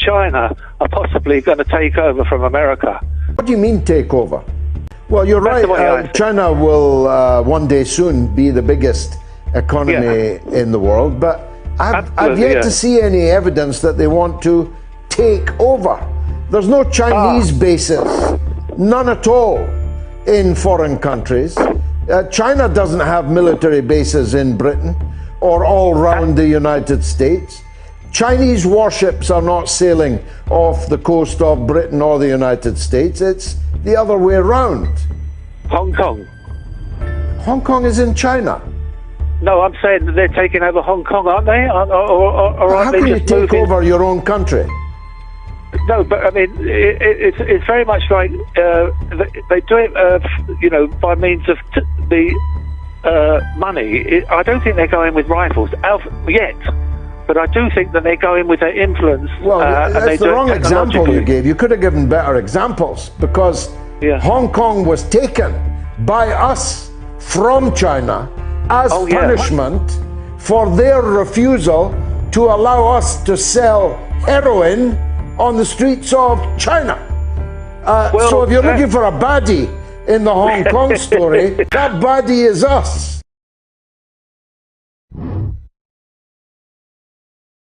China are possibly going to take over from America. What do you mean take over? Well, you're That's the way I right. think. China will one day soon be the biggest economy in the world, but I've yet to see any evidence that they want to take over. There's no Chinese bases, none at all, in foreign countries. China doesn't have military bases in Britain or all around the United States. Chinese warships are not sailing off the coast of Britain or the United States. It's the other way around. Hong Kong. Hong Kong is in China. No, I'm saying that they're taking over Hong Kong, aren't they? Or How can you take over your own country? No, but I mean, it's very much like they do it, by means of the money. I don't think they're going with rifles yet, but I do think that they're going with their influence. Well, that's the wrong example you gave. You could have given better examples, because Hong Kong was taken by us from China as punishment for their refusal to allow us to sell heroin on the streets of China. So if you're looking for a baddie in the Hong Kong story, that baddie is us.